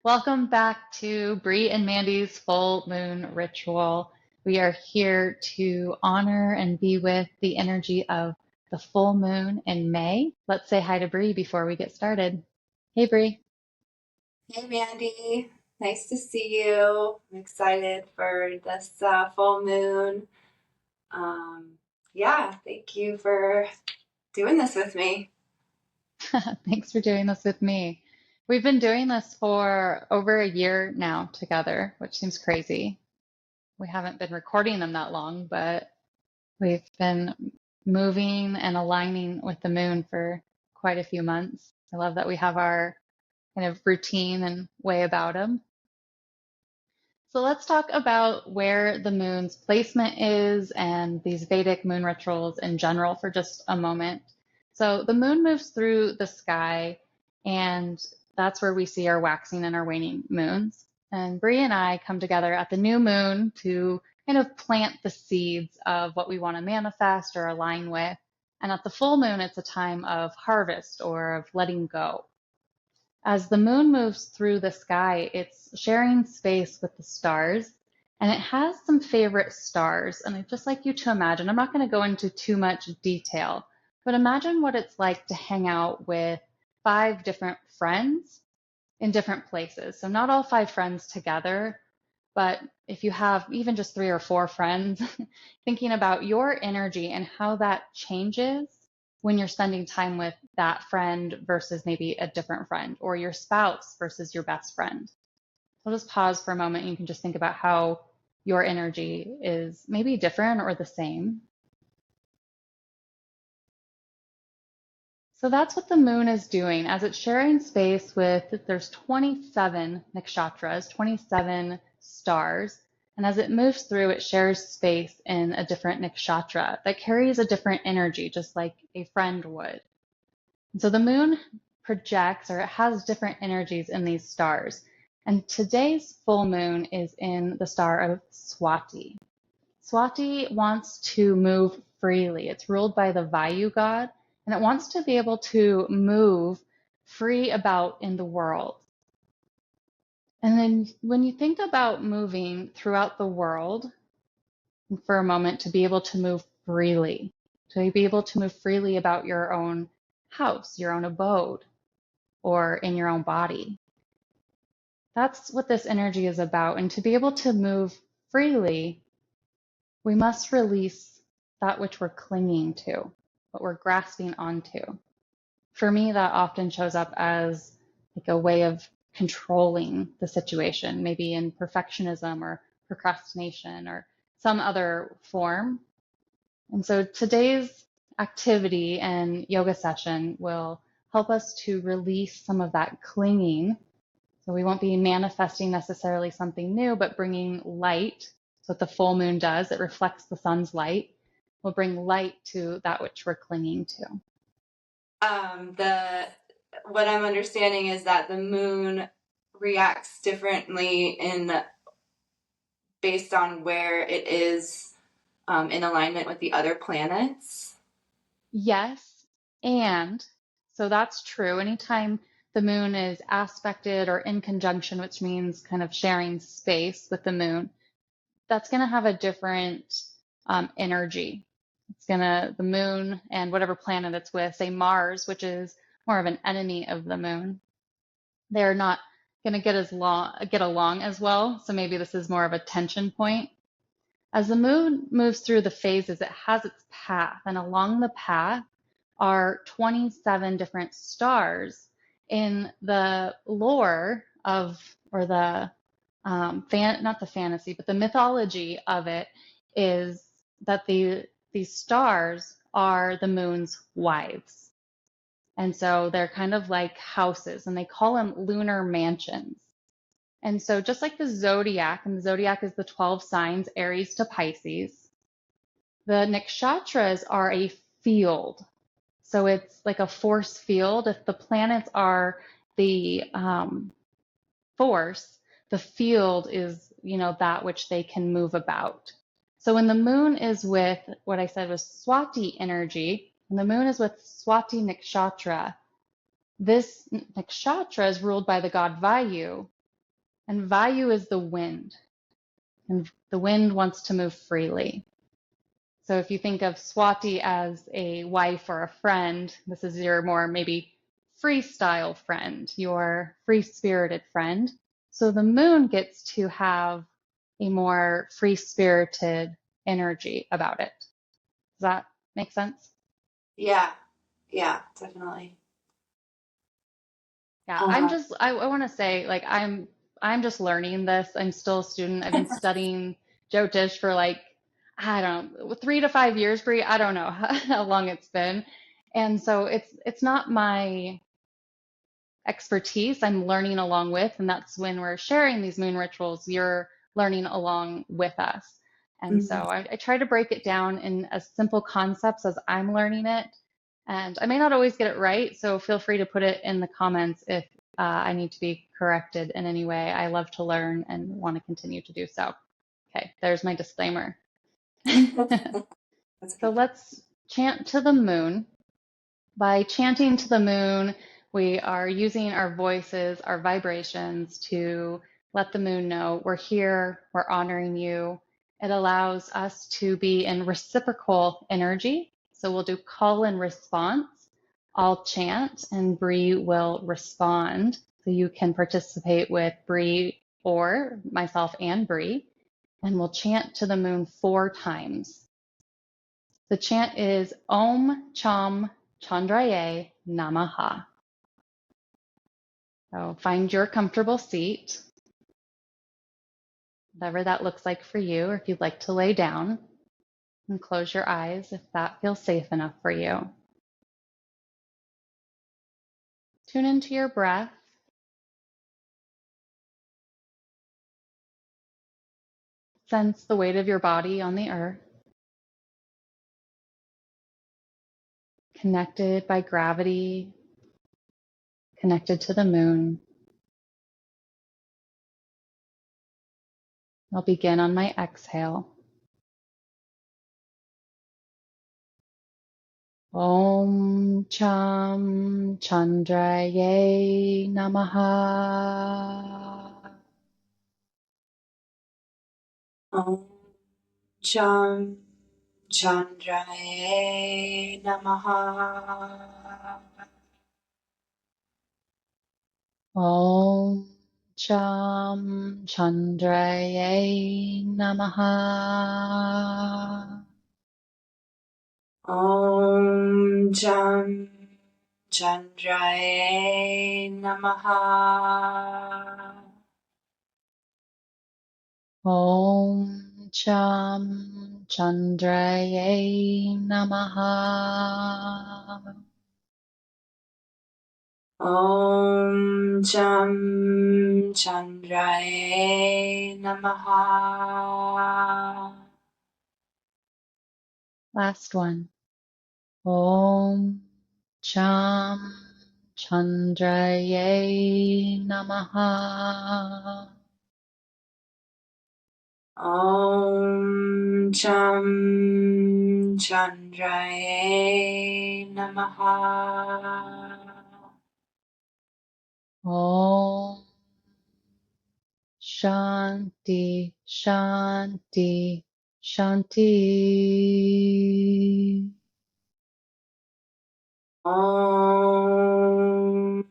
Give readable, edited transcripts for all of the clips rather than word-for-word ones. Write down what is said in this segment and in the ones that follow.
Welcome back to Bre and Mandy's full moon ritual. We are here to honor and be with the energy of the full moon in May. Let's say hi to Bre before we get started. Hey, Bre. Hey Mandy, nice to see you. I'm excited for this full moon. Um, yeah, thank you for doing this with me. Thanks for doing this with me. We've been doing this for over a year now together, which seems crazy. We haven't been recording them that long, but we've been moving and aligning with the moon for quite a few months. I love that we have our kind of routine and way about them. So let's talk about where the moon's placement is and these Vedic moon rituals in general for just a moment. So the moon moves through the sky, and that's where we see our waxing and our waning moons. And Bre and I come together at the new moon to kind of plant the seeds of what we want to manifest or align with. And at the full moon, it's a time of harvest or of letting go. As the moon moves through the sky, it's sharing space with the stars, and it has some favorite stars. And I'd just like you to imagine, I'm not going to go into too much detail, but imagine what it's like to hang out with 5 different friends in different places. So not all 5 friends together, but if you have even just 3 or 4 friends, thinking about your energy and how that changes when you're spending time with that friend versus maybe a different friend, or your spouse versus your best friend. So just pause for a moment and you can just think about how your energy is maybe different or the same. So that's what the moon is doing as it's sharing space with, there's 27 nakshatras, 27 stars. And as it moves through, it shares space in a different nakshatra that carries a different energy, just like a friend would. And so the moon projects, or it has different energies in these stars. And today's full moon is in the star of Swati. Swati wants to move freely. It's ruled by the Vayu god, and it wants to be able to move free about in the world. And then when you think about moving throughout the world for a moment, to be able to move freely, to be able to move freely about your own house, your own abode, or in your own body. That's what this energy is about. And to be able to move freely, we must release that which we're clinging to, what we're grasping onto. For me, that often shows up as like a way of controlling the situation, maybe in perfectionism or procrastination or some other form. And so today's activity and yoga session will help us to release some of that clinging. So we won't be manifesting necessarily something new, but bringing light. So what the full moon does, it reflects the sun's light, will bring light to that which we're clinging to. The what I'm understanding is that the moon reacts differently based on where it is in alignment with the other planets. Yes, and so that's true. Anytime the moon is aspected or in conjunction, which means kind of sharing space with the moon, that's going to have a different energy. The moon and whatever planet it's with, say Mars, which is more of an enemy of the moon, they're not going to get along as well. So maybe this is more of a tension point. As the moon moves through the phases, it has its path, and along the path are 27 different stars. In the lore of, or the not the fantasy, but the mythology of it is that these stars are the moon's wives. And so they're kind of like houses, and they call them lunar mansions. And so just like the zodiac, and the zodiac is the 12 signs, Aries to Pisces, the nakshatras are a field. So it's like a force field. If the planets are the force, the field is, that which they can move about. So when the moon is with what I said was Swati energy, when the moon is with Swati nakshatra, this nakshatra is ruled by the god Vayu, And Vayu is the wind, and the wind wants to move freely. So if you think of Swati as a wife or a friend, this is your more maybe freestyle friend, your free-spirited friend. So the moon gets to have a more free-spirited energy about it. Does that make sense? Yeah, definitely. Yeah, I want to say, like, I'm just learning this. I'm still a student. I've been studying Jyotish for like, I don't know, 3 to 5 years, Bre. I don't know how long it's been. And so it's not my expertise. I'm learning along with, and that's when we're sharing these moon rituals, you're learning along with us. And so Mhm. I try to break it down in as simple concepts as I'm learning it. And I may not always get it right, so feel free to put it in the comments if I need to be corrected in any way. I love to learn and want to continue to do so. Okay, there's my disclaimer. That's So okay. let's chant to the moon. By chanting to the moon, we are using our voices, our vibrations to let the moon know we're here, we're honoring you. It allows us to be in reciprocal energy. So we'll do call and response. I'll chant and Bre will respond. So you can participate with Bre or myself and Bre. And we'll chant to the moon 4 times. The chant is Om Cham Chandraye Namaha. So find your comfortable seat, whatever that looks like for you, or if you'd like to lay down, and close your eyes if that feels safe enough for you. Tune into your breath. Sense the weight of your body on the earth, connected by gravity, connected to the moon. I'll begin on my exhale. Om Cham Chandraye Namaha. Om Cham Chandraye Namaha. Om Cham Chandraye Namaha. Om Cham Chandraye Namaha. Om Cham Chandraye Namaha. Om Cham Chandraye Namaha. Last one. Om Cham Chandraye Namaha. Om Cham Chandraye Namaha. Om Shanti, Shanti, Shanti. Om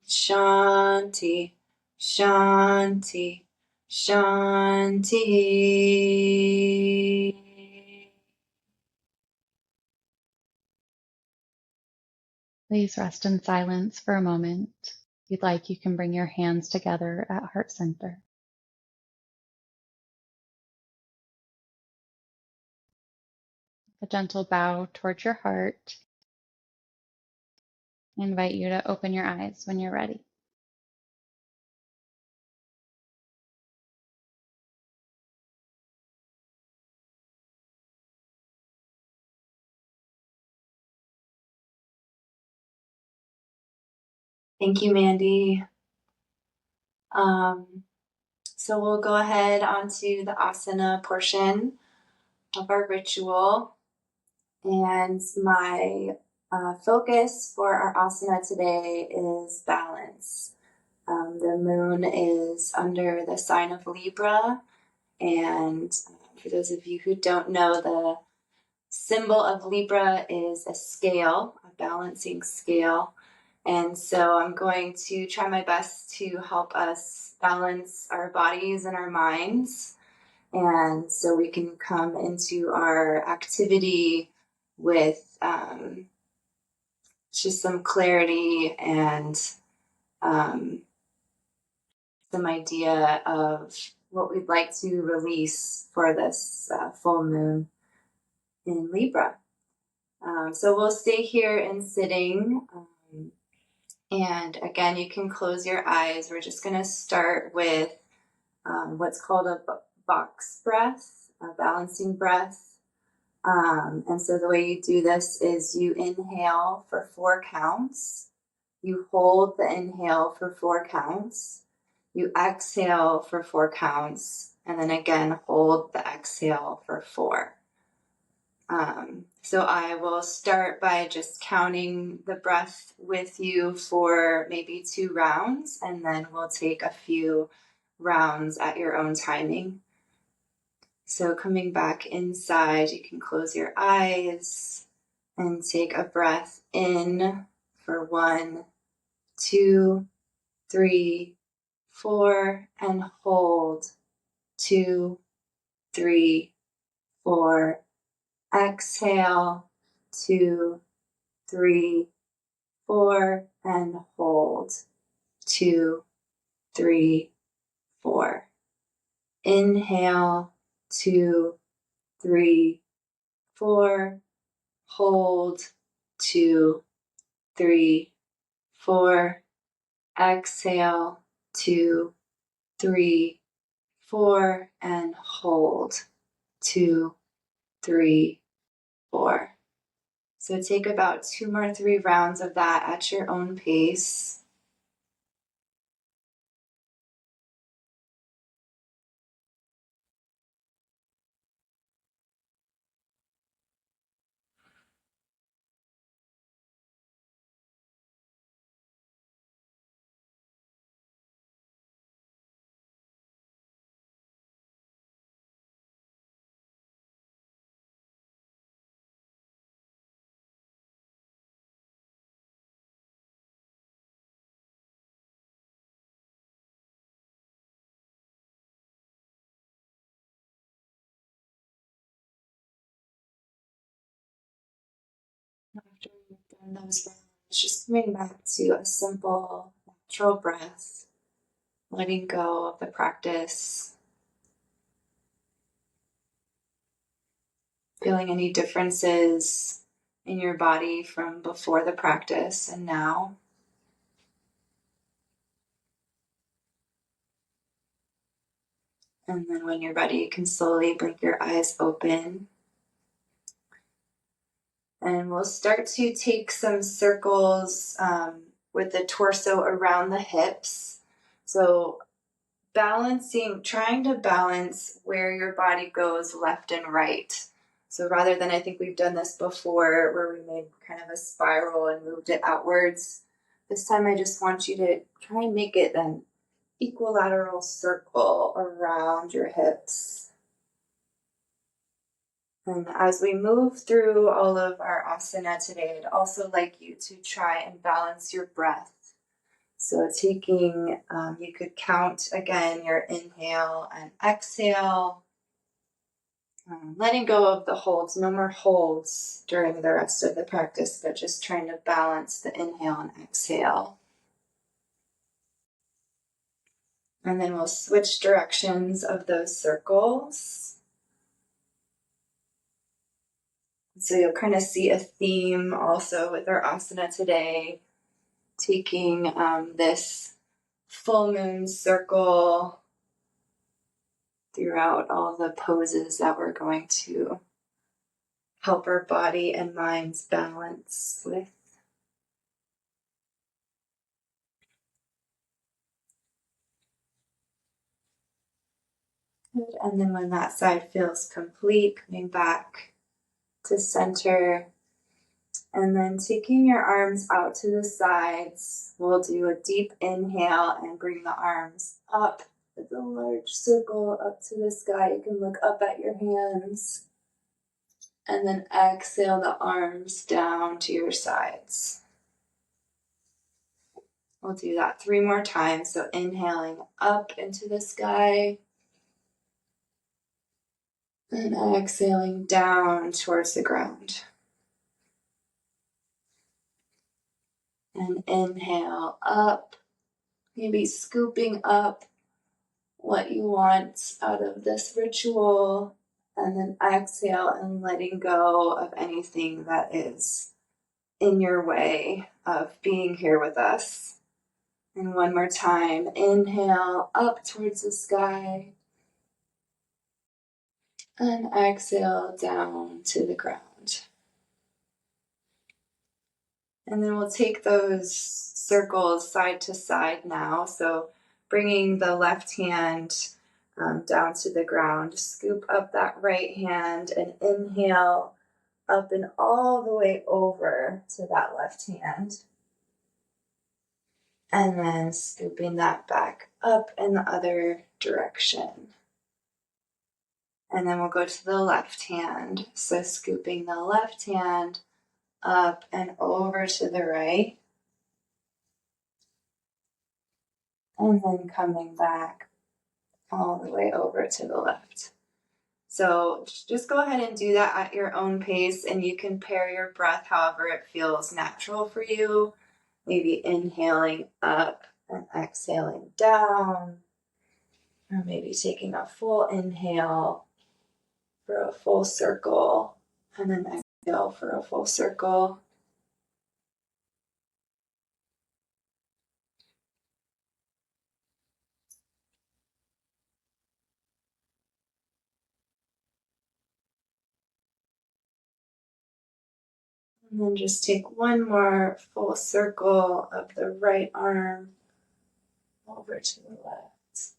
Shanti, Shanti, Shanti. Please rest in silence for a moment. If you'd like, you can bring your hands together at heart center. A gentle bow towards your heart. I invite you to open your eyes when you're ready. Thank you, Mandy. So we'll go ahead onto the asana portion of our ritual. And my focus for our asana today is balance. The moon is under the sign of Libra, and for those of you who don't know, the symbol of Libra is a scale, a balancing scale. And so I'm going to try my best to help us balance our bodies and our minds. And so we can come into our activity with just some clarity and some idea of what we'd like to release for this full moon in Libra. So we'll stay here in sitting. And again, you can close your eyes. We're just going to start with what's called a box breath, a balancing breath. And so the way you do this is you inhale for 4 counts. You hold the inhale for 4 counts. You exhale for 4 counts. And then again, hold the exhale for 4. So I will start by just counting the breath with you for maybe 2 rounds, and then we'll take a few rounds at your own timing. So coming back inside, you can close your eyes and take a breath in for 1, 2, 3, 4, and hold 2, 3, 4. Exhale 2, 3, 4, and hold 2, 3, 4. Inhale 2, 3, 4. Hold 2, 3, 4. Exhale 2, 3, 4, and hold 2, 3, 4. So take about 2 or 3 rounds of that at your own pace. After you've done those rounds, just coming back to a simple, natural breath, letting go of the practice, feeling any differences in your body from before the practice and now. And then when you're ready, you can slowly blink your eyes open. And we'll start to take some circles with the torso around the hips. So trying to balance where your body goes left and right. So rather than, I think we've done this before, where we made kind of a spiral and moved it outwards, this time I just want you to try and make it an equilateral circle around your hips. And as we move through all of our asana today, I'd also like you to try and balance your breath. So taking, you could count again your inhale and exhale, letting go of the holds, no more holds during the rest of the practice, but just trying to balance the inhale and exhale. And then we'll switch directions of those circles. So you'll kind of see a theme also with our asana today, taking this full moon circle throughout all the poses that we're going to help our body and minds balance with. Good. And then when that side feels complete, coming back to center, And then taking your arms out to the sides, we'll do a deep inhale and bring the arms up with a large circle up to the sky. You can look up at your hands. And then exhale the arms down to your sides. We'll do that 3 more times. So inhaling up into the sky and exhaling down towards the ground. And inhale up, maybe scooping up what you want out of this ritual. And then exhale and letting go of anything that is in your way of being here with us. And one more time, inhale up towards the sky and exhale down to the ground. And then we'll take those circles side to side now. So bringing the left hand down to the ground, scoop up that right hand and inhale up and all the way over to that left hand. And then scooping that back up in the other direction. And then we'll go to the left hand. So scooping the left hand up and over to the right. And then coming back all the way over to the left. So just go ahead and do that at your own pace, and you can pair your breath however it feels natural for you. Maybe inhaling up and exhaling down, or maybe taking a full inhale for a full circle, and then exhale for a full circle. And then just take one more full circle of the right arm over to the left.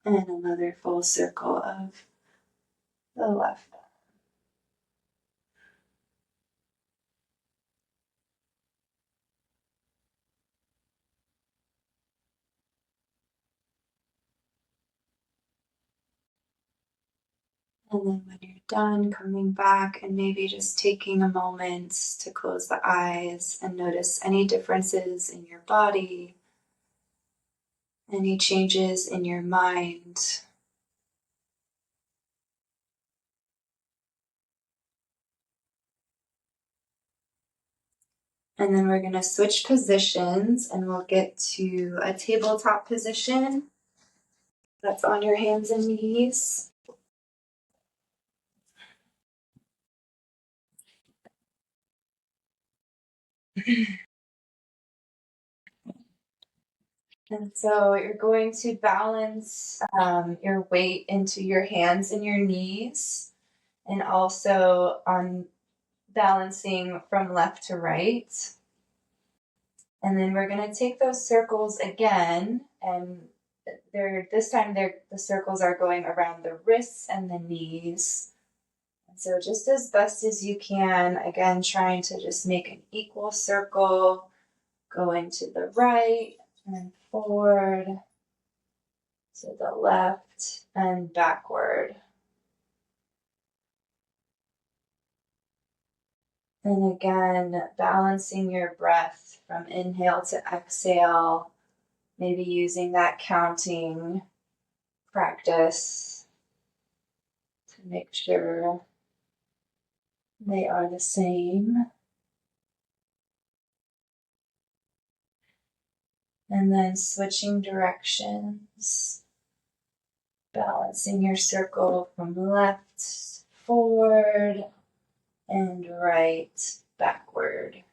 And another full circle of the left arm. And then when you're done, coming back and maybe just taking a moment to close the eyes and notice any differences in your body, any changes in your mind. And then we're going to switch positions and we'll get to a tabletop position that's on your hands and knees. And so you're going to balance your weight into your hands and your knees, and also on balancing from left to right. And then we're going to take those circles again, and this time the circles are going around the wrists and the knees. And so just as best as you can, again, trying to just make an equal circle, going to the right and forward, to the left and backward. And again, balancing your breath from inhale to exhale, maybe using that counting practice to make sure they are the same. And then switching directions, balancing your circle from left forward and right backward.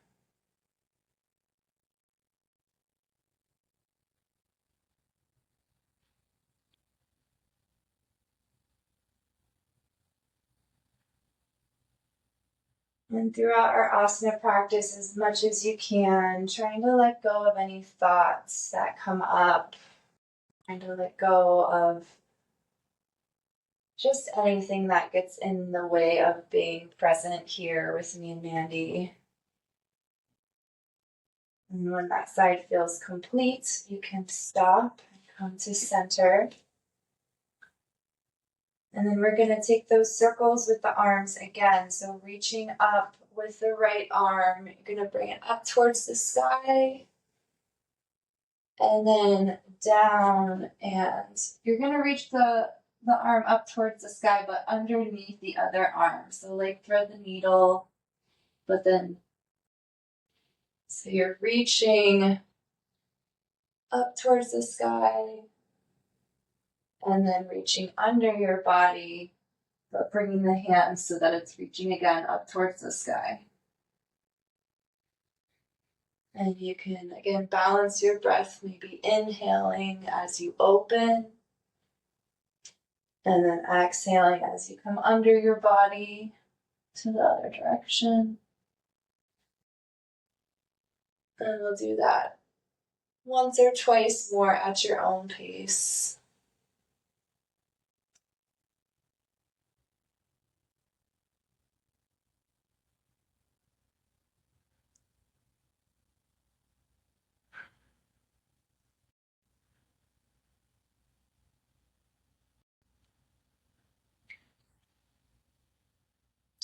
And throughout our asana practice, as much as you can, trying to let go of any thoughts that come up Trying to let go of just anything that gets in the way of being present here with me and Mandy. And when that side feels complete, you can stop and come to center. And then we're going to take those circles with the arms again. So reaching up with the right arm, you're going to bring it up towards the sky. And then down, and you're going to reach the arm up towards the sky, but underneath the other arm. So like thread the needle, but then, so you're reaching up towards the sky, and then reaching under your body, but bringing the hands so that it's reaching again up towards the sky. And you can, again, balance your breath, maybe inhaling as you open, and then exhaling as you come under your body to the other direction. And we'll do that once or twice more at your own pace.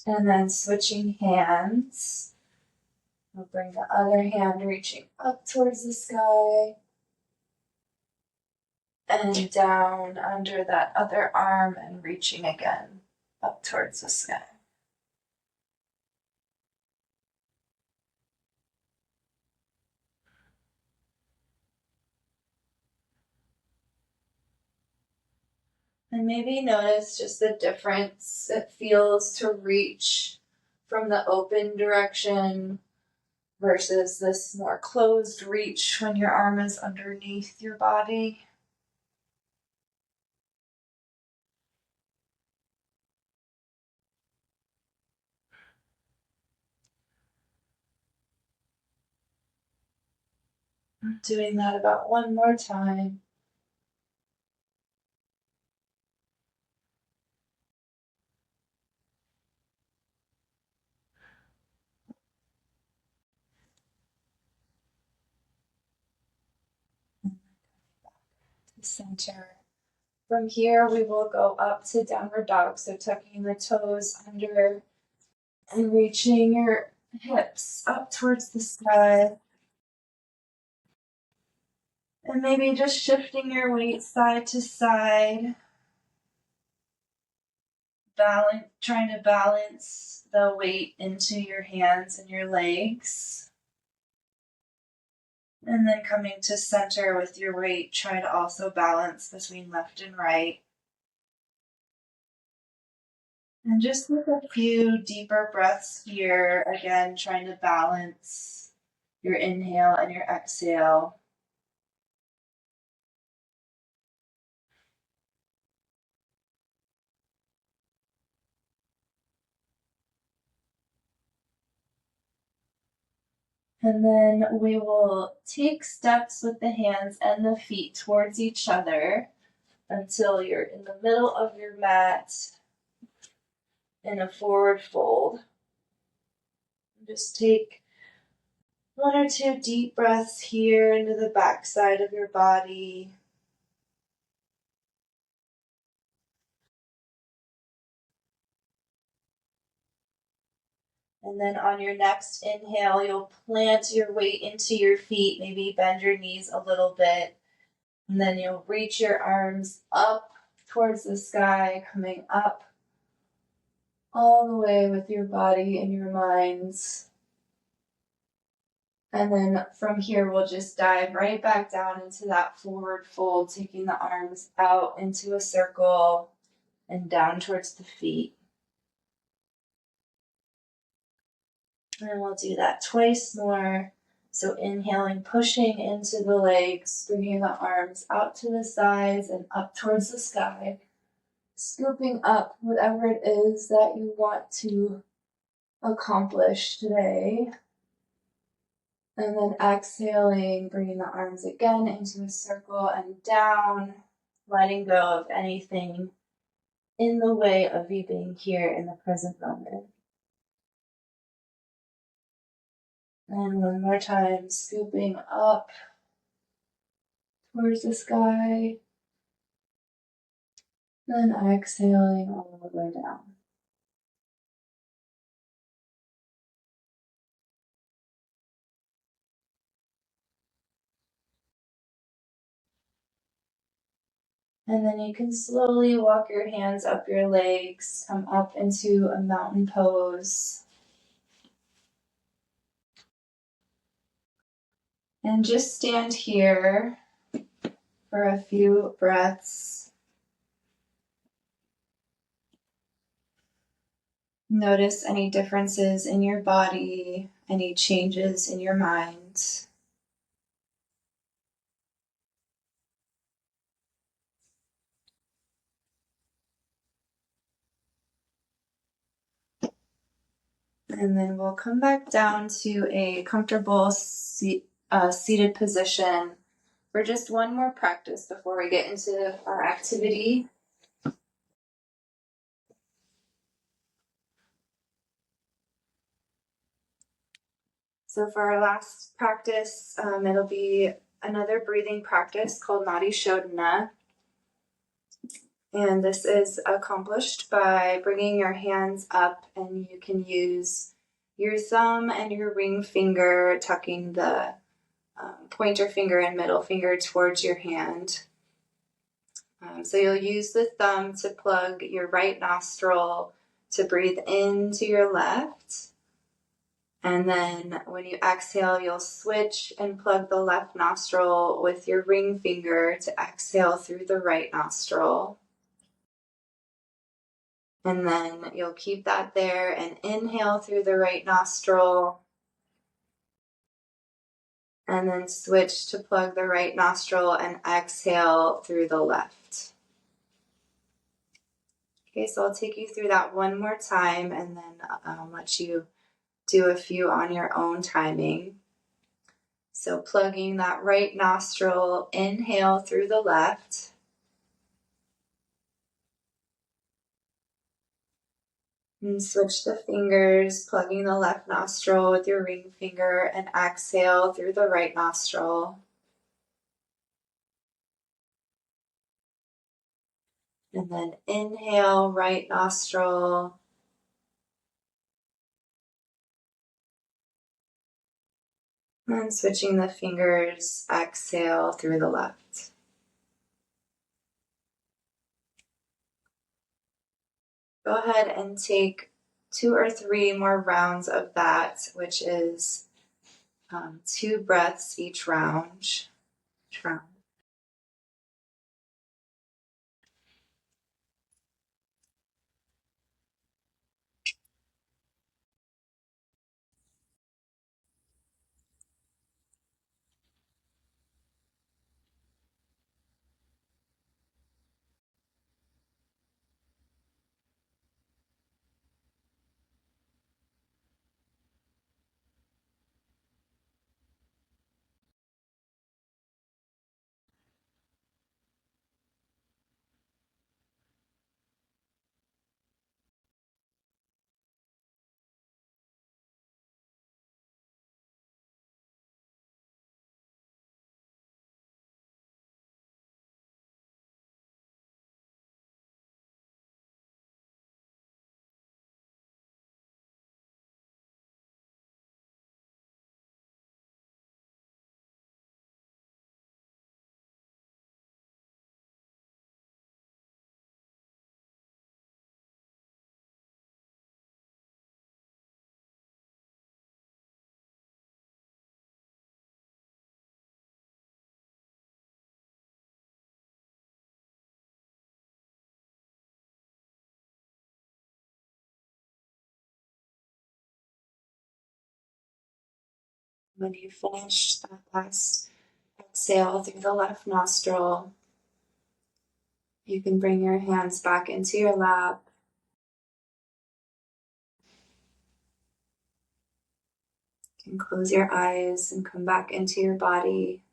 And then switching hands. We'll bring the other hand reaching up towards the sky and down under that other arm and reaching again up towards the sky. And maybe notice just the difference it feels to reach from the open direction versus this more closed reach when your arm is underneath your body. Doing that about one more time. Center. From here, we will go up to downward dog. So tucking the toes under and reaching your hips up towards the sky. And maybe just shifting your weight side to side. Trying to balance the weight into your hands and your legs. And then coming to center with your weight, try to also balance between left and right. And just with a few deeper breaths here, again, trying to balance your inhale and your exhale. And then we will take steps with the hands and the feet towards each other until you're in the middle of your mat in a forward fold. Just take one or two deep breaths here into the back side of your body. And then on your next inhale, you'll plant your weight into your feet, maybe bend your knees a little bit. And then you'll reach your arms up towards the sky, coming up all the way with your body and your minds. And then from here, we'll just dive right back down into that forward fold, taking the arms out into a circle and down towards the feet. And we'll do that twice more. So inhaling, pushing into the legs, bringing the arms out to the sides and up towards the sky. Scooping up whatever it is that you want to accomplish today. And then exhaling, bringing the arms again into a circle and down, letting go of anything in the way of you being here in the present moment. And one more time, scooping up towards the sky. Then exhaling all the way down. And then you can slowly walk your hands up your legs, come up into a mountain pose. And just stand here for a few breaths. Notice any differences in your body, any changes in your mind. And then we'll come back down to a comfortable seated position for just one more practice before we get into our activity. So for our last practice, it'll be another breathing practice called Nadi Shodhana. And this is accomplished by bringing your hands up, and you can use your thumb and your ring finger, tucking the pointer finger and middle finger towards your hand. So you'll use the thumb to plug your right nostril to breathe into your left. And then when you exhale, you'll switch and plug the left nostril with your ring finger to exhale through the right nostril. And then you'll keep that there and inhale through the right nostril. And then switch to plug the right nostril and exhale through the left. Okay, so I'll take you through that one more time and then I'll let you do a few on your own timing. So plugging that right nostril, inhale through the left. And switch the fingers, plugging the left nostril with your ring finger and exhale through the right nostril. And then inhale, right nostril. And switching the fingers, exhale through the left. Go ahead and take 2 or 3 more rounds of that, which is 2 breaths each round. When you finish that last exhale through the left nostril, you can bring your hands back into your lap. You can close your eyes and come back into your body.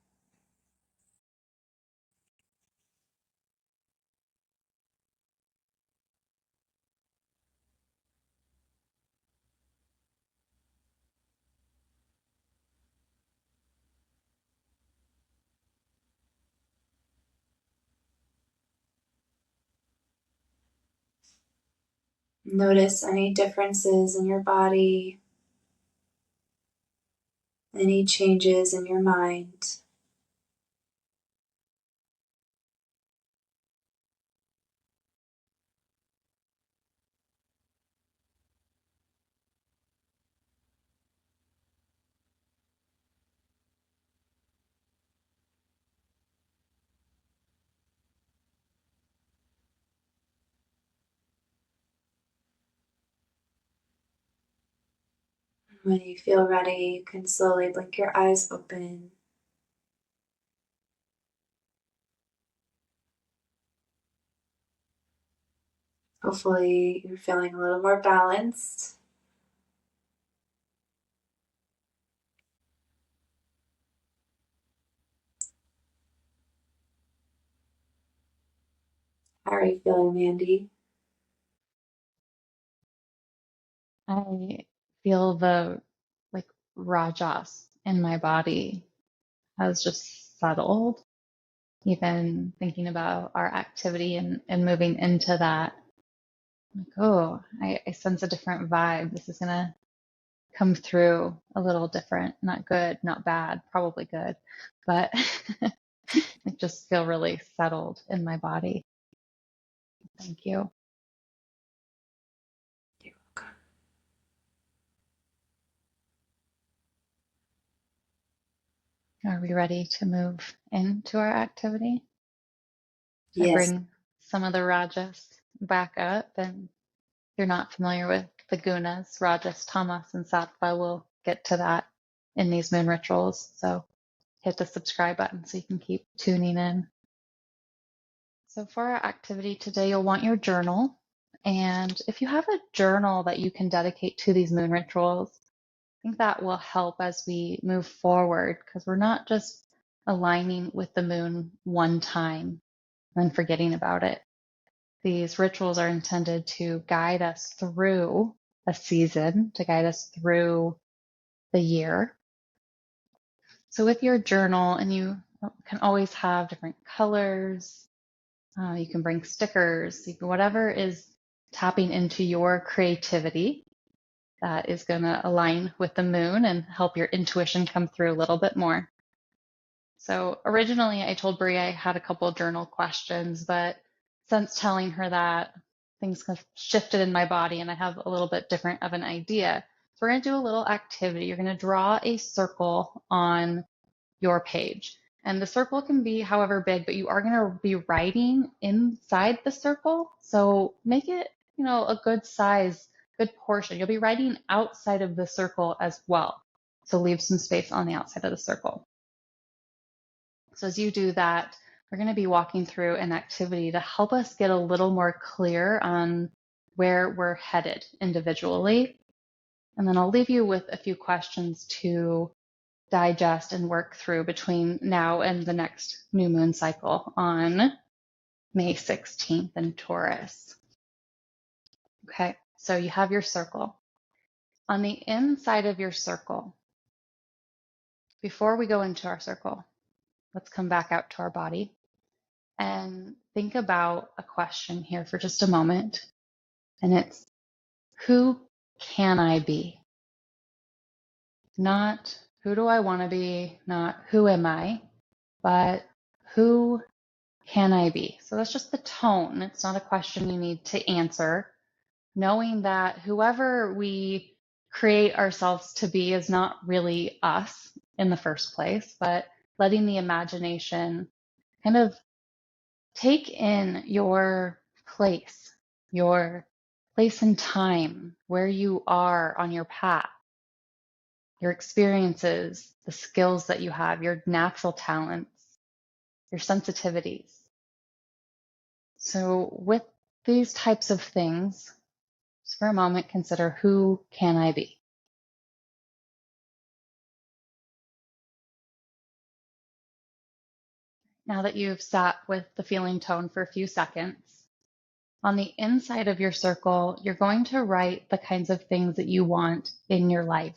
Notice any differences in your body, any changes in your mind. When you feel ready, you can slowly blink your eyes open. Hopefully, you're feeling a little more balanced. How are you feeling, Mandy? I feel the like rajas in my body has just settled. Even thinking about our activity and moving into that, like, oh, I sense a different vibe. This is gonna come through a little different, not good, not bad, probably good, but I just feel really settled in my body. Thank you. You're welcome. Are we ready to move into our activity? I Yes. bring some of the rajas back up, and if you're not familiar with the gunas, rajas, tamas, and sattva, we'll get to that in these moon rituals. So hit the subscribe button so you can keep tuning in. So for our activity today, you'll want your journal. And if you have a journal that you can dedicate to these moon rituals, I think that will help as we move forward, because we're not just aligning with the moon one time and then forgetting about it. These rituals are intended to guide us through a season, to guide us through the year. So with your journal, and you can always have different colors, you can bring stickers, whatever is tapping into your creativity that is going to align with the moon and help your intuition come through a little bit more. So originally I told Bre I had a couple of journal questions, but since telling her that, things have shifted in my body and I have a little bit different of an idea. So we're going to do a little activity. You're going to draw a circle on your page. And the circle can be however big, but you are going to be writing inside the circle. So make it, a good size, good portion. You'll be writing outside of the circle as well. So leave some space on the outside of the circle. So as you do that, we're going to be walking through an activity to help us get a little more clear on where we're headed individually. And then I'll leave you with a few questions to digest and work through between now and the next new moon cycle on May 16th in Taurus. Okay, so you have your circle. On the inside of your circle, before we go into our circle, let's come back out to our body and think about a question here for just a moment. And it's, who can I be? Not who do I want to be, not who am I, but who can I be? So that's just the tone. It's not a question you need to answer. Knowing that whoever we create ourselves to be is not really us in the first place, but letting the imagination kind of take in your place in time, where you are on your path, your experiences, the skills that you have, your natural talents, your sensitivities. So with these types of things, just for a moment, consider, who can I be? Now that you've sat with the feeling tone for a few seconds, on the inside of your circle, you're going to write the kinds of things that you want in your life.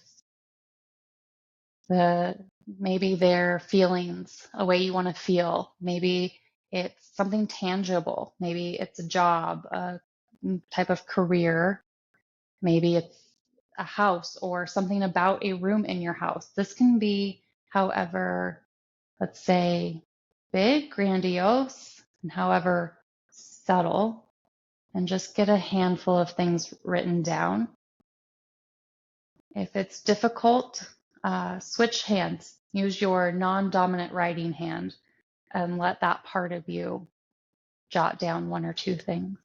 Maybe they're feelings, a way you want to feel. Maybe it's something tangible. Maybe it's a job, a type of career. Maybe it's a house or something about a room in your house. This can be, however, let's say, big, grandiose, and however subtle, and just get a handful of things written down. If it's difficult, switch hands. Use your non-dominant writing hand and let that part of you jot down one or two things.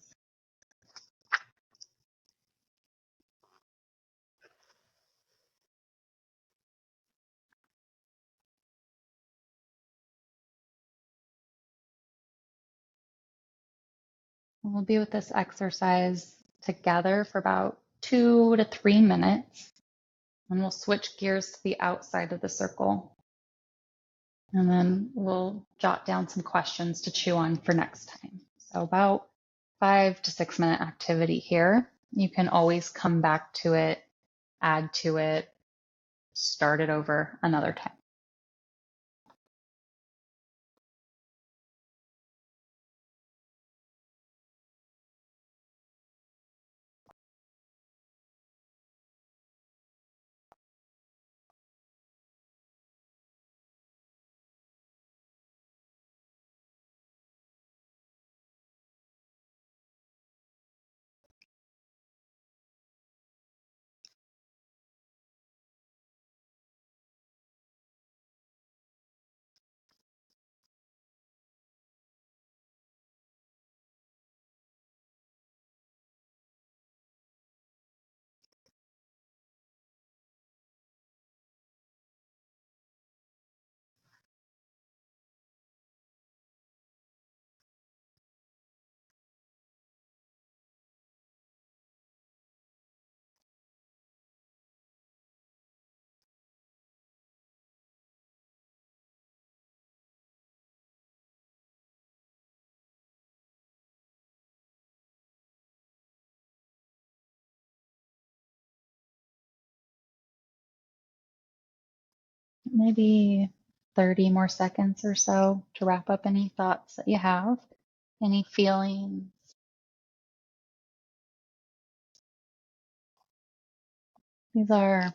We'll be with this exercise together for about 2 to 3 minutes, and we'll switch gears to the outside of the circle. And then we'll jot down some questions to chew on for next time. So about 5 to 6 minute activity here. You can always come back to it, add to it, start it over another time. Maybe 30 more seconds or so to wrap up any thoughts that you have, any feelings. These are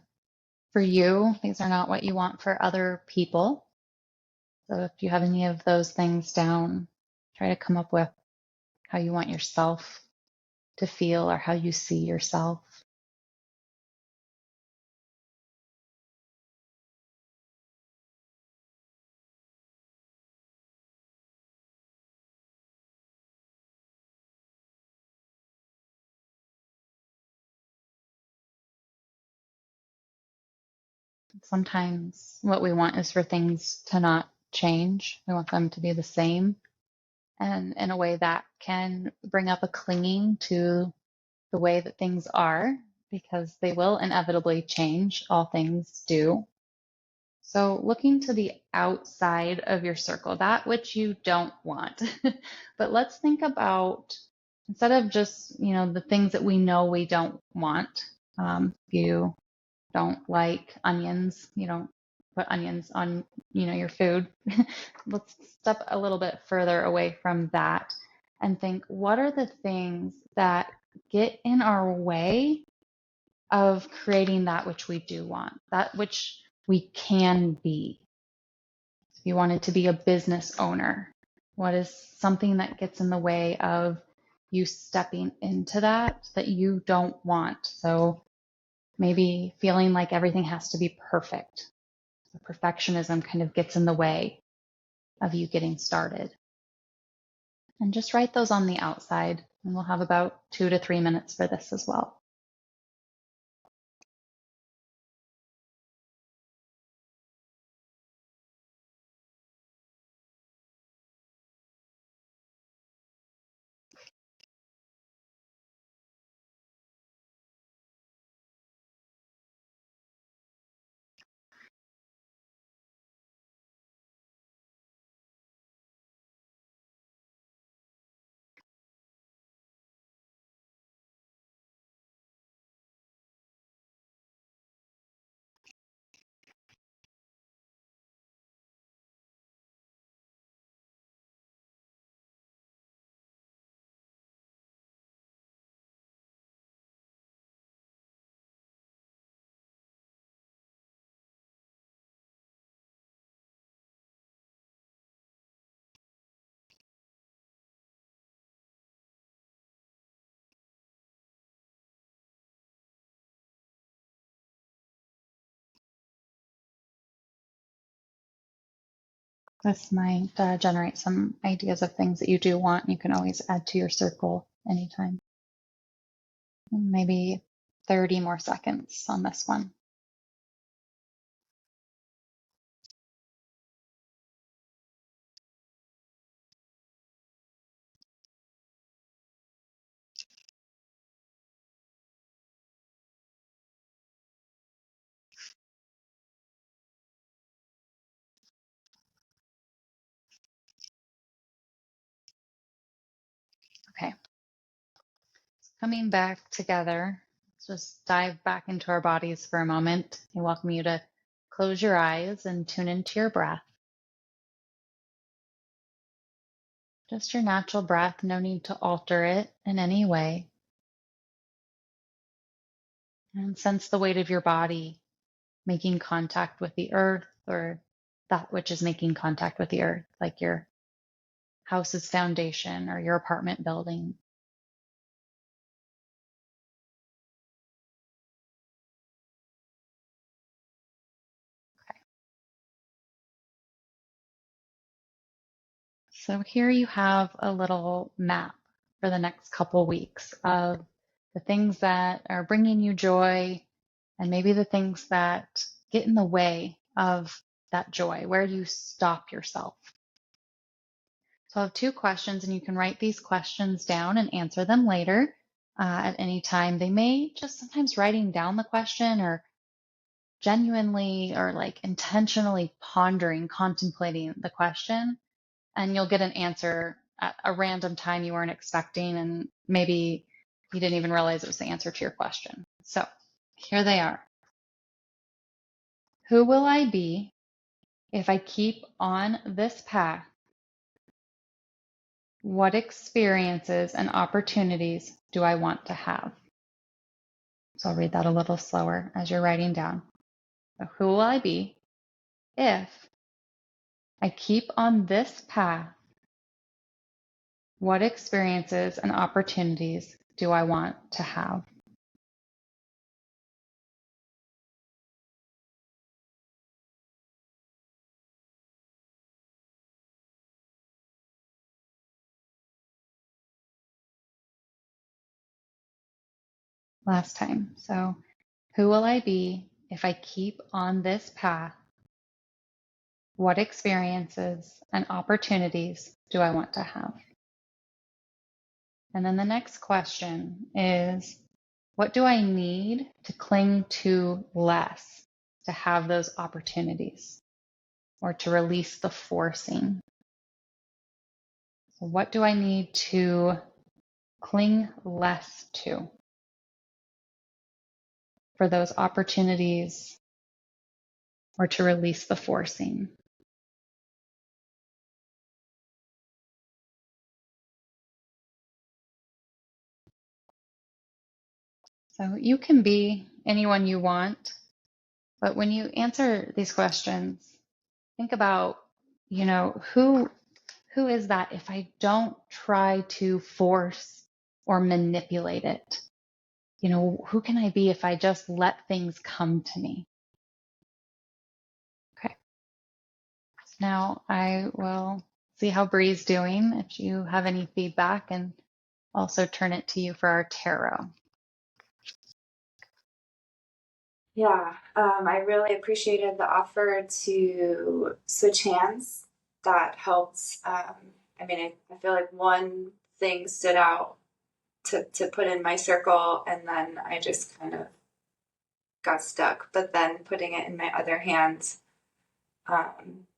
for you. These are not what you want for other people. So if you have any of those things down, try to come up with how you want yourself to feel or how you see yourself. Sometimes what we want is for things to not change. We want them to be the same. And in a way that can bring up a clinging to the way that things are, because they will inevitably change. All things do. So looking to the outside of your circle, that which you don't want. But let's think about, instead of just, the things that we know we don't want. If you don't like onions, you don't put onions on, your food. Let's step a little bit further away from that and think, what are the things that get in our way of creating that which we do want, that which we can be? If you wanted to be a business owner, what is something that gets in the way of you stepping into that you don't want? So maybe feeling like everything has to be perfect. So perfectionism kind of gets in the way of you getting started. And just write those on the outside, and we'll have about 2 to 3 minutes for this as well. This might generate some ideas of things that you do want. You can always add to your circle anytime. Maybe 30 more seconds on this one. Okay, coming back together, let's just dive back into our bodies for a moment. I welcome you to close your eyes and tune into your breath. Just your natural breath, no need to alter it in any way. And sense the weight of your body making contact with the earth, or that which is making contact with the earth, like your house's foundation or your apartment building. Okay. So here you have a little map for the next couple weeks of the things that are bringing you joy and maybe the things that get in the way of that joy. Where do you stop yourself? So I have two questions, and you can write these questions down and answer them later at any time. They may just sometimes writing down the question or genuinely or like intentionally pondering, contemplating the question, and you'll get an answer at a random time you weren't expecting, and maybe you didn't even realize it was the answer to your question. So here they are. Who will I be if I keep on this path? What experiences and opportunities do I want to have? So I'll read that a little slower as you're writing down. So who will I be if I keep on this path? What experiences and opportunities do I want to have? Last time. So who will I be if I keep on this path? What experiences and opportunities do I want to have? And then the next question is, what do I need to cling to less to have those opportunities or to release the forcing? So what do I need to cling less to for those opportunities or to release the forcing? So you can be anyone you want, but when you answer these questions, think about, who is that if I don't try to force or manipulate it? Who can I be if I just let things come to me? Okay. Now I will see how Bre's doing, if you have any feedback, and also turn it to you for our tarot. Yeah, I really appreciated the offer to switch hands. That helped. I feel like one thing stood out to put in my circle, and then I just kind of got stuck. But then putting it in my other hand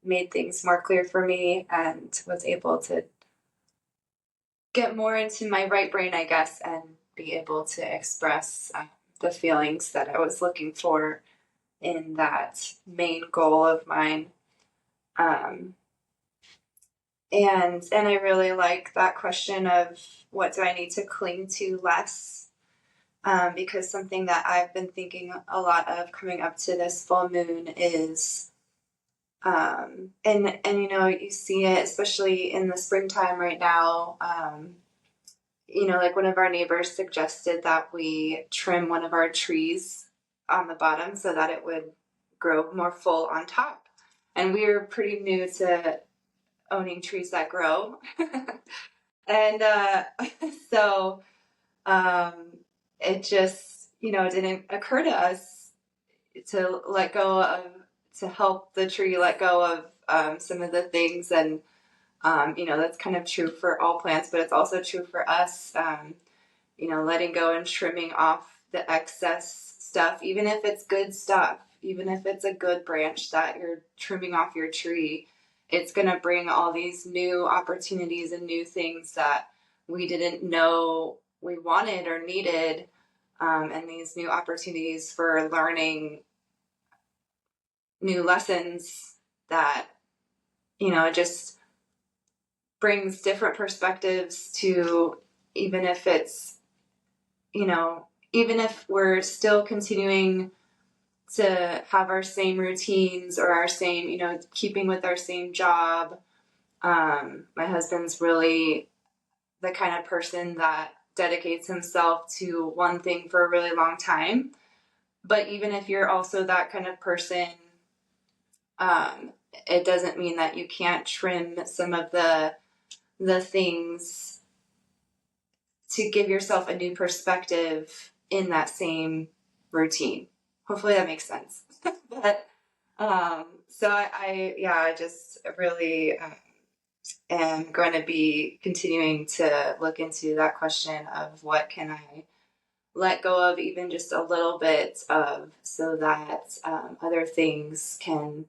made things more clear for me, and was able to get more into my right brain, I guess, and be able to express the feelings that I was looking for in that main goal of mine. And I really like that question of what do I need to cling to less? Because something that I've been thinking a lot of coming up to this full moon is, and you see it especially in the springtime right now. Like one of our neighbors suggested that we trim one of our trees on the bottom so that it would grow more full on top. And we were pretty new to owning trees that grow. And so it just, it didn't occur to us to let go of, to help the tree let go of some of the things. And, that's kind of true for all plants, but it's also true for us, letting go and trimming off the excess stuff, even if it's good stuff, even if it's a good branch that you're trimming off your tree, it's going to bring all these new opportunities and new things that we didn't know we wanted or needed, and these new opportunities for learning new lessons that, it just brings different perspectives to, even if it's, even if we're still continuing to have our same routines or our same, keeping with our same job. My husband's really the kind of person that dedicates himself to one thing for a really long time. But even if you're also that kind of person, it doesn't mean that you can't trim some of the things to give yourself a new perspective in that same routine. Hopefully that makes sense. But so I just really am going to be continuing to look into that question of what can I let go of, even just a little bit of, so that other things can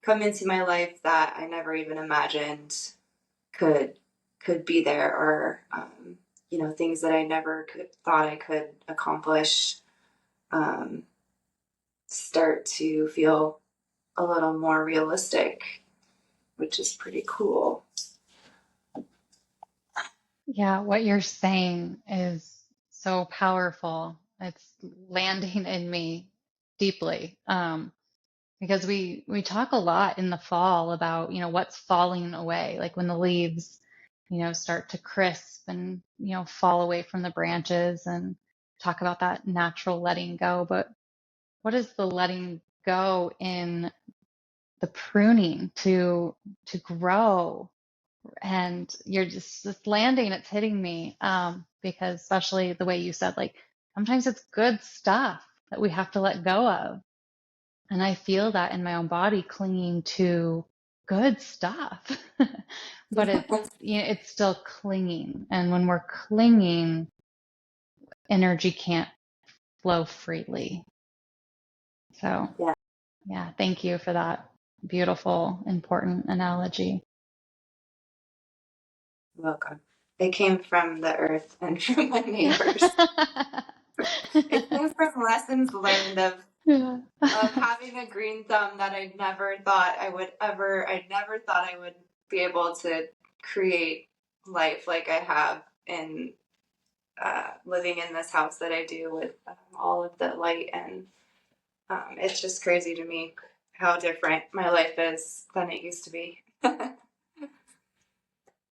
come into my life that I never even imagined could be there, or things that I never thought I could accomplish start to feel a little more realistic, which is pretty cool. Yeah, what you're saying is so powerful. It's landing in me deeply. Because we talk a lot in the fall about, what's falling away, like when the leaves, start to crisp and, fall away from the branches, and talk about that natural letting go. But what is the letting go in the pruning to grow? And you're just landing, it's hitting me, because especially the way you said, like, sometimes it's good stuff that we have to let go of. And I feel that in my own body, clinging to good stuff. But it's still clinging. And when we're clinging, energy can't flow freely. So yeah, thank you for that beautiful, important analogy. Welcome. It came from the earth and from my neighbors. It came from lessons learned of having a green thumb that I never thought I would be able to create life like I have in living in this house that I do, with all of the light. And it's just crazy to me how different my life is than it used to be.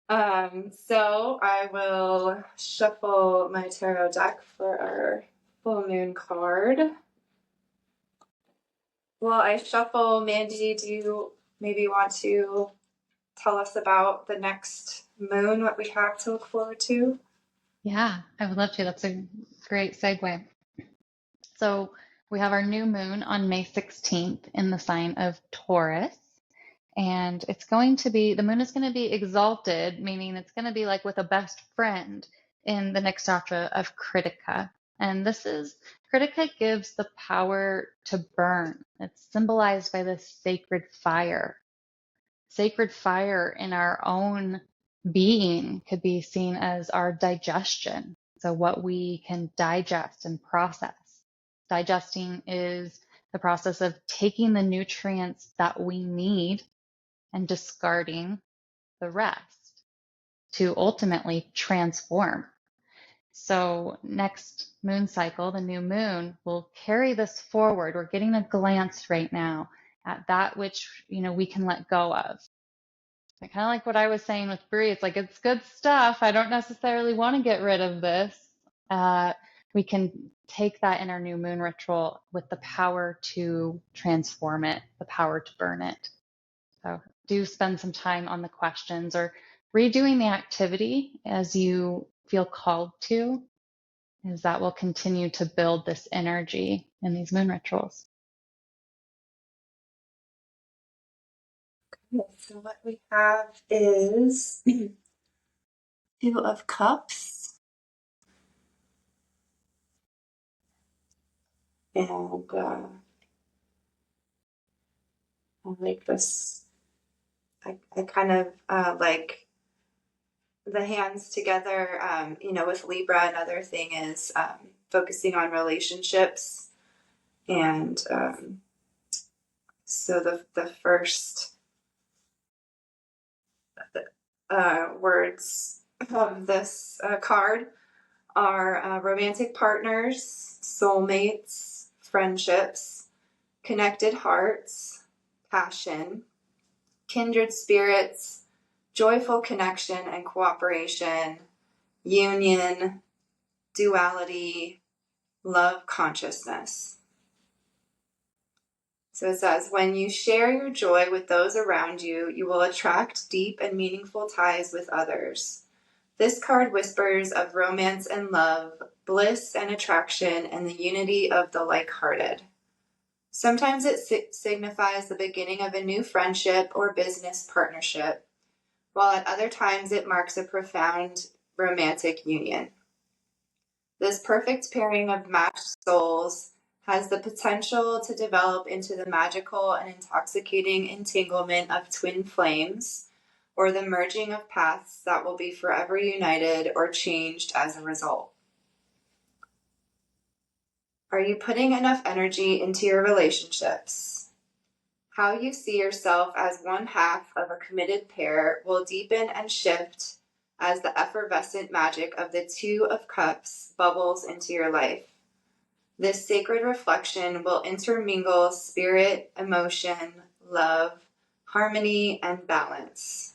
So I will shuffle my tarot deck for our full moon card. Well, I shuffle. Mandy, do you maybe want to tell us about the next moon, what we have to look forward to? Yeah, I would love to. That's a great segue. So we have our new moon on May 16th in the sign of Taurus. And the moon is going to be exalted, meaning it's going to be like with a best friend in the Nakshatra of Kritika. And Kritika gives the power to burn. It's symbolized by this sacred fire. Sacred fire in our own being could be seen as our digestion. So what we can digest and process. Digesting is the process of taking the nutrients that we need and discarding the rest to ultimately transform. So next moon cycle, the new moon, will carry this forward. We're getting a glance right now at that which, we can let go of. Kind of like what I was saying with Bre, it's like, it's good stuff. I don't necessarily want to get rid of this. We can take that in our new moon ritual with the power to transform it, the power to burn it. So do spend some time on the questions or redoing the activity as you feel called to, as that will continue to build this energy in these moon rituals. So what we have is Two of Cups. And I like this. I kind of like the hands together, with Libra. Another thing is focusing on relationships. And so the first words of this card are romantic partners, soulmates, friendships, connected hearts, passion, kindred spirits, joyful connection and cooperation, union, duality, love consciousness. So it says, when you share your joy with those around you, you will attract deep and meaningful ties with others. This card whispers of romance and love, bliss and attraction, and the unity of the like-hearted. Sometimes it signifies the beginning of a new friendship or business partnership, while at other times it marks a profound romantic union. This perfect pairing of matched souls has the potential to develop into the magical and intoxicating entanglement of twin flames, or the merging of paths that will be forever united or changed as a result. Are you putting enough energy into your relationships? How you see yourself as one half of a committed pair will deepen and shift as the effervescent magic of the Two of Cups bubbles into your life. This sacred reflection will intermingle spirit, emotion, love, harmony, and balance.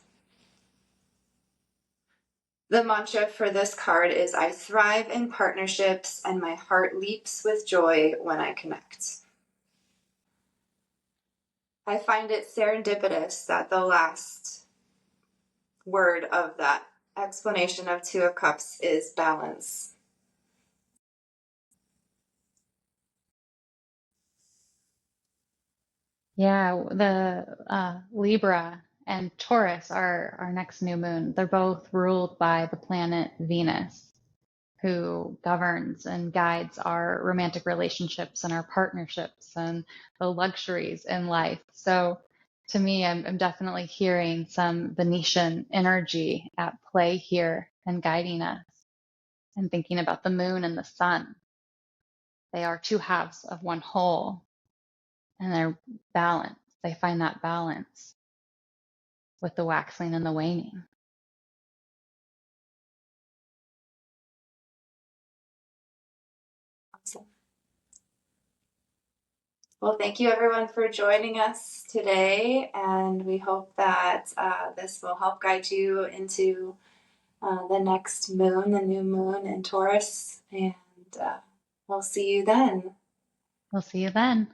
The mantra for this card is, I thrive in partnerships and my heart leaps with joy when I connect. I find it serendipitous that the last word of that explanation of Two of Cups is balance. Yeah, the Libra and Taurus are our next new moon. They're both ruled by the planet Venus, who governs and guides our romantic relationships and our partnerships and the luxuries in life. So to me, I'm definitely hearing some Venetian energy at play here and guiding us, and thinking about the moon and the sun. They are two halves of one whole, and they're balanced. They find that balance with the waxing and the waning. Awesome. Well, thank you everyone for joining us today, and we hope that this will help guide you into the next moon, the new moon in Taurus, and we'll see you then. We'll see you then.